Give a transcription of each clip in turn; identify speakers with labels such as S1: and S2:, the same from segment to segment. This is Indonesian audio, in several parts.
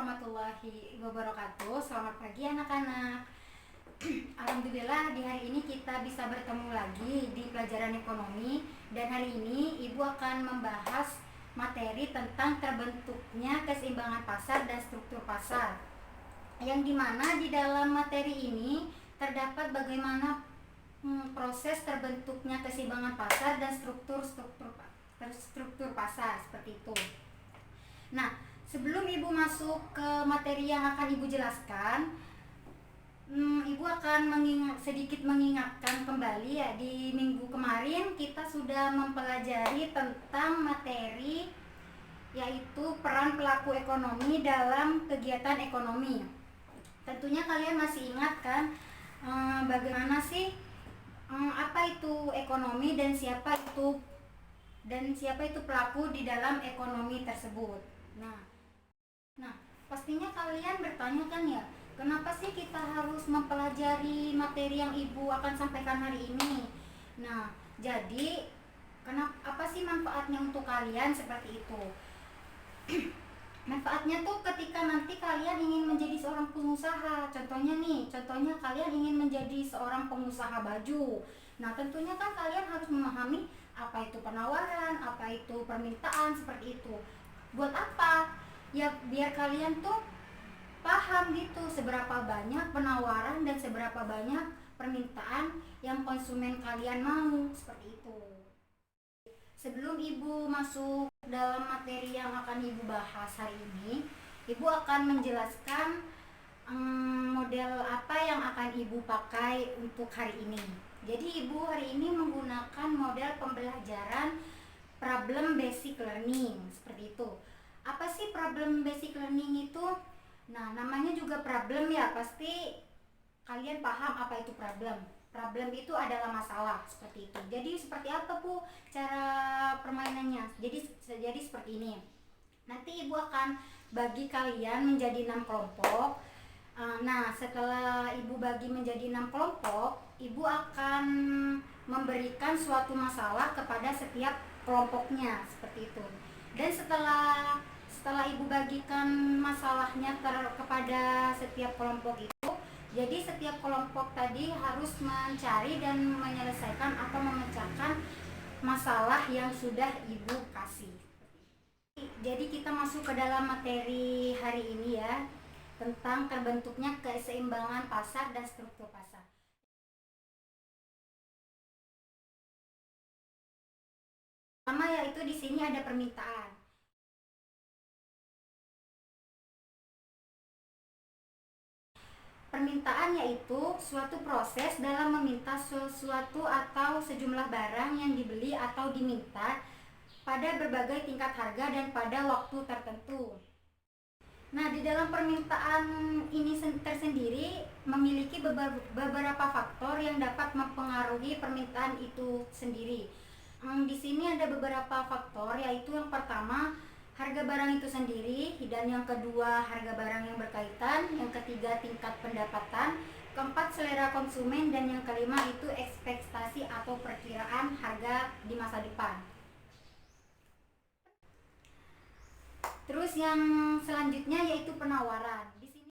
S1: warahmatullahi wabarakatuh. Selamat pagi anak-anak. Alhamdulillah di hari ini kita bisa bertemu lagi di pelajaran ekonomi. Dan hari ini Ibu akan membahas materi tentang terbentuknya keseimbangan pasar dan struktur pasar, yang dimana di dalam materi ini terdapat bagaimana proses terbentuknya keseimbangan pasar dan struktur pasar seperti itu. Nah, sebelum Ibu masuk ke materi yang akan Ibu jelaskan, Ibu akan sedikit mengingatkan kembali ya, di minggu kemarin kita sudah mempelajari tentang materi yaitu peran pelaku ekonomi dalam kegiatan ekonomi. Tentunya kalian masih ingat kan bagaimana sih apa itu ekonomi dan siapa itu pelaku di dalam ekonomi tersebut. Nah, pastinya kalian bertanya kan ya, kenapa sih kita harus mempelajari materi yang Ibu akan sampaikan hari ini? Nah, jadi apa sih manfaatnya untuk kalian seperti itu? Manfaatnya tuh ketika nanti kalian ingin menjadi seorang pengusaha. Contohnya kalian ingin menjadi seorang pengusaha baju. Nah, tentunya kan kalian harus memahami apa itu penawaran, apa itu permintaan, seperti itu. Buat apa? Ya biar kalian tuh paham gitu seberapa banyak penawaran dan seberapa banyak permintaan yang konsumen kalian mau, seperti itu. Sebelum Ibu masuk dalam materi yang akan Ibu bahas hari ini, Ibu akan menjelaskan model apa yang akan Ibu pakai untuk hari ini. Jadi Ibu hari ini menggunakan model pembelajaran problem basic learning, seperti itu. Apa sih problem basic learning itu? Nah, namanya juga problem ya, pasti kalian paham apa itu problem. Problem itu adalah masalah, seperti itu. Jadi seperti apa Bu cara permainannya? Jadi seperti ini. Nanti Ibu akan bagi kalian menjadi 6 kelompok. Nah, setelah Ibu bagi menjadi 6 kelompok, Ibu akan memberikan suatu masalah kepada setiap kelompoknya, seperti itu. Dan setelah Ibu bagikan masalahnya kepada setiap kelompok itu, jadi setiap kelompok tadi harus mencari dan menyelesaikan atau memecahkan masalah yang sudah Ibu kasih. Jadi kita masuk ke dalam materi hari ini ya, tentang terbentuknya keseimbangan pasar dan struktur pasar. Pertama yaitu di sini ada permintaan. Permintaan yaitu suatu proses dalam meminta sesuatu atau sejumlah barang yang dibeli atau diminta pada berbagai tingkat harga dan pada waktu tertentu. Nah, di dalam permintaan ini tersendiri memiliki beberapa faktor yang dapat mempengaruhi permintaan itu sendiri. Di sini ada beberapa faktor, yaitu yang pertama harga barang itu sendiri, dan yang kedua harga barang yang berkaitan, yang ketiga tingkat pendapatan, keempat selera konsumen, dan yang kelima itu ekspektasi atau perkiraan harga di masa depan. Terus yang selanjutnya yaitu penawaran. Di sini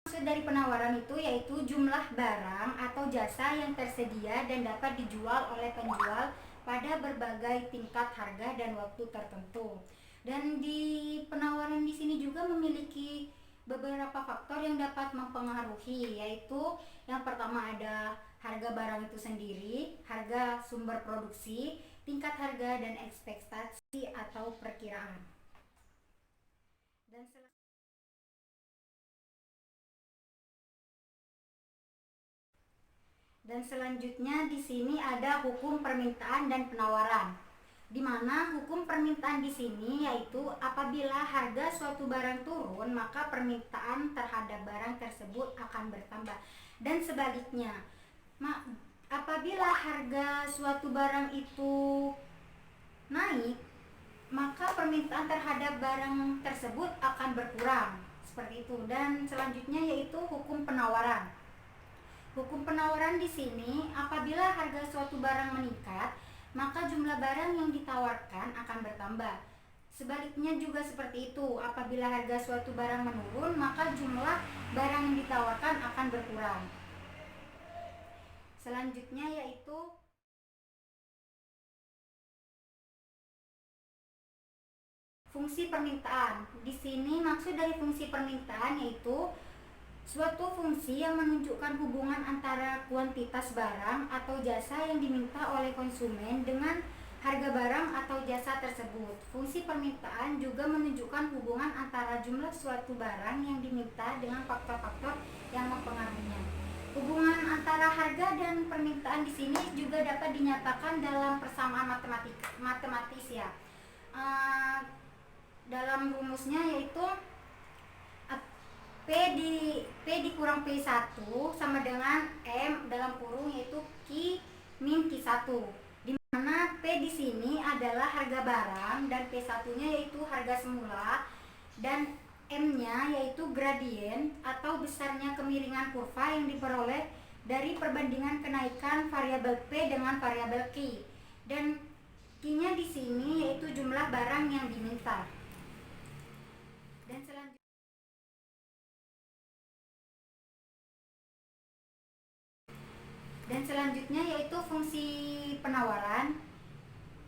S1: maksud dari penawaran itu yaitu jumlah barang atau jasa yang tersedia dan dapat dijual oleh penjual pada berbagai tingkat harga dan waktu tertentu. Dan di penawaran di sini juga memiliki beberapa faktor yang dapat mempengaruhi, yaitu yang pertama ada harga barang itu sendiri, harga sumber produksi, tingkat harga, dan ekspektasi atau perkiraan. Dan selanjutnya di sini ada hukum permintaan dan penawaran, di mana hukum permintaan di sini yaitu apabila harga suatu barang turun, maka permintaan terhadap barang tersebut akan bertambah, dan sebaliknya. Apabila harga suatu barang itu naik, maka permintaan terhadap barang tersebut akan berkurang, seperti itu. Dan selanjutnya yaitu hukum penawaran. Hukum penawaran di sini apabila harga suatu barang meningkat, maka jumlah barang yang ditawarkan akan bertambah. Sebaliknya juga seperti itu, apabila harga suatu barang menurun, maka jumlah barang yang ditawarkan akan berkurang. Selanjutnya yaitu fungsi permintaan. Di sini maksud dari fungsi permintaan yaitu suatu fungsi yang menunjukkan hubungan antara kuantitas barang atau jasa yang diminta oleh konsumen dengan harga barang atau jasa tersebut. Fungsi permintaan juga menunjukkan hubungan antara jumlah suatu barang yang diminta dengan faktor-faktor yang mempengaruhinya. Hubungan antara harga dan permintaan di sini juga dapat dinyatakan dalam persamaan matematis ya. Dalam rumusnya yaitu P dikurang P1 sama dengan M dalam kurung yaitu Q min Q1. Di mana P di sini adalah harga barang dan P1-nya yaitu harga semula dan M-nya yaitu gradien atau besarnya kemiringan kurva yang diperoleh dari perbandingan kenaikan variabel P dengan variabel Q. Dan Q-nya di sini yaitu jumlah barang yang diminta. Dan selanjutnya yaitu fungsi penawaran.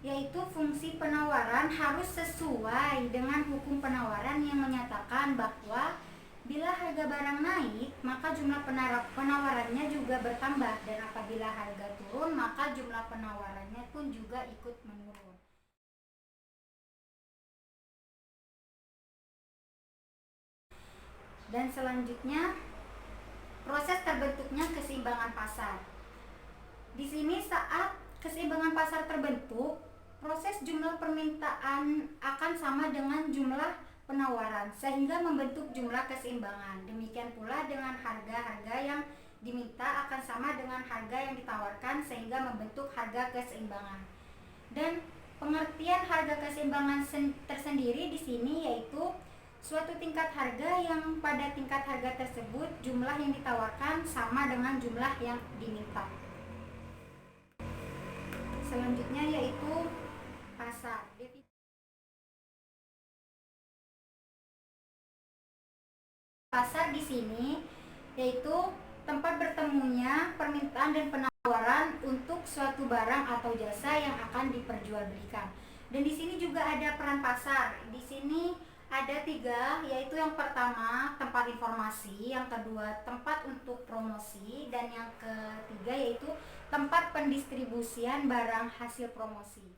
S1: Yaitu fungsi penawaran harus sesuai dengan hukum penawaran yang menyatakan bahwa bila harga barang naik, maka jumlah penawarannya juga bertambah, dan apabila harga turun, maka jumlah penawarannya pun juga ikut menurun. Dan selanjutnya proses terbentuknya keseimbangan pasar. Di sini saat keseimbangan pasar terbentuk, proses jumlah permintaan akan sama dengan jumlah penawaran sehingga membentuk jumlah keseimbangan. Demikian pula dengan harga-harga yang diminta akan sama dengan harga yang ditawarkan sehingga membentuk harga keseimbangan. Dan pengertian harga keseimbangan tersendiri di sini yaitu suatu tingkat harga yang pada tingkat harga tersebut jumlah yang ditawarkan sama dengan jumlah yang diminta. Selanjutnya yaitu pasar. Pasar di sini yaitu tempat bertemunya permintaan dan penawaran untuk suatu barang atau jasa yang akan diperjualbelikan. Dan di sini juga ada peran pasar. Di sini ada 3, yaitu yang pertama tempat informasi, yang kedua tempat untuk promosi, dan yang ketiga yaitu tempat pendistribusian barang hasil promosi.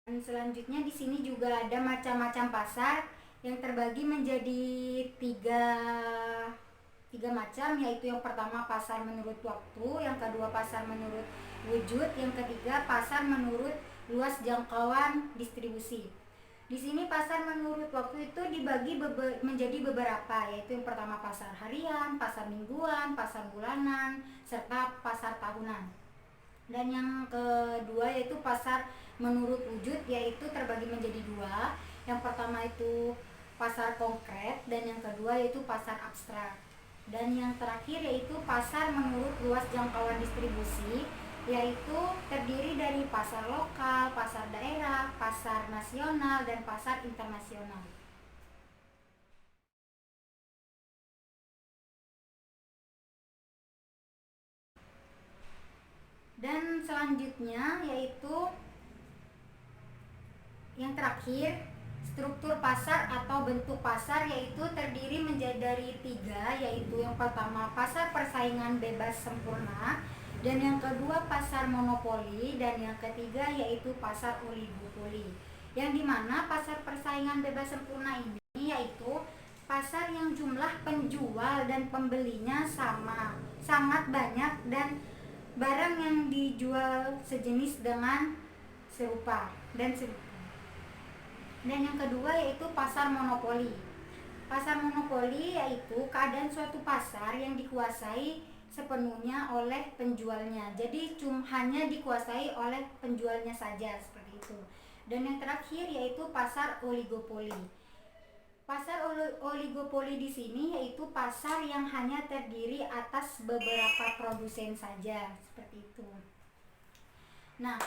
S1: Dan selanjutnya di sini juga ada macam-macam pasar yang terbagi menjadi tiga macam, yaitu yang pertama pasar menurut waktu, yang kedua pasar menurut wujud, yang ketiga pasar menurut luas jangkauan distribusi. Di sini pasar menurut waktu itu dibagi menjadi beberapa, yaitu yang pertama pasar harian, pasar mingguan, pasar bulanan, serta pasar tahunan. Dan yang kedua yaitu pasar menurut wujud, yaitu terbagi menjadi 2. Yang pertama itu pasar konkret dan yang kedua yaitu pasar abstrak. Dan yang terakhir yaitu pasar menurut luas jangkauan distribusi, yaitu terdiri dari pasar lokal, pasar daerah, pasar nasional, dan pasar internasional. Dan selanjutnya yaitu yang terakhir, struktur pasar atau bentuk pasar, yaitu terdiri menjadi dari 3, yaitu yang pertama pasar persaingan bebas sempurna, dan yang kedua pasar monopoli, dan yang ketiga yaitu pasar oligopoli. Yang dimana pasar persaingan bebas sempurna ini yaitu pasar yang jumlah penjual dan pembelinya sama, sangat banyak, dan barang yang dijual sejenis dengan serupa. Dan yang kedua yaitu pasar monopoli. Pasar monopoli yaitu keadaan suatu pasar yang dikuasai sepenuhnya oleh penjualnya. Jadi hanya dikuasai oleh penjualnya saja, seperti itu. Dan yang terakhir yaitu pasar oligopoli. Pasar oligopoli di sini yaitu pasar yang hanya terdiri atas beberapa produsen saja, seperti itu. Nah,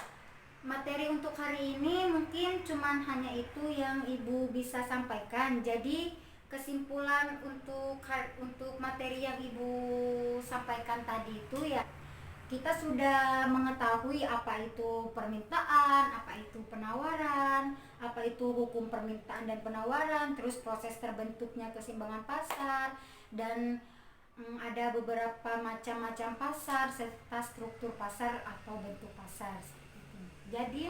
S1: materi untuk hari ini mungkin cuman hanya itu yang Ibu bisa sampaikan. Jadi kesimpulan untuk materi yang Ibu sampaikan tadi itu ya, kita sudah mengetahui apa itu permintaan, apa itu penawaran, apa itu hukum permintaan dan penawaran, terus proses terbentuknya keseimbangan pasar, dan ada beberapa macam-macam pasar serta struktur pasar atau bentuk pasar. Jadi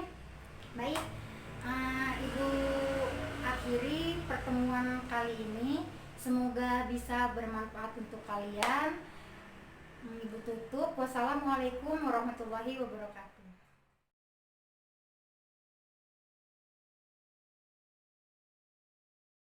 S1: baik, Ibu akhiri pertemuan kali ini, semoga bisa bermanfaat untuk kalian. Ibu tutup. Wassalamualaikum warahmatullahi wabarakatuh.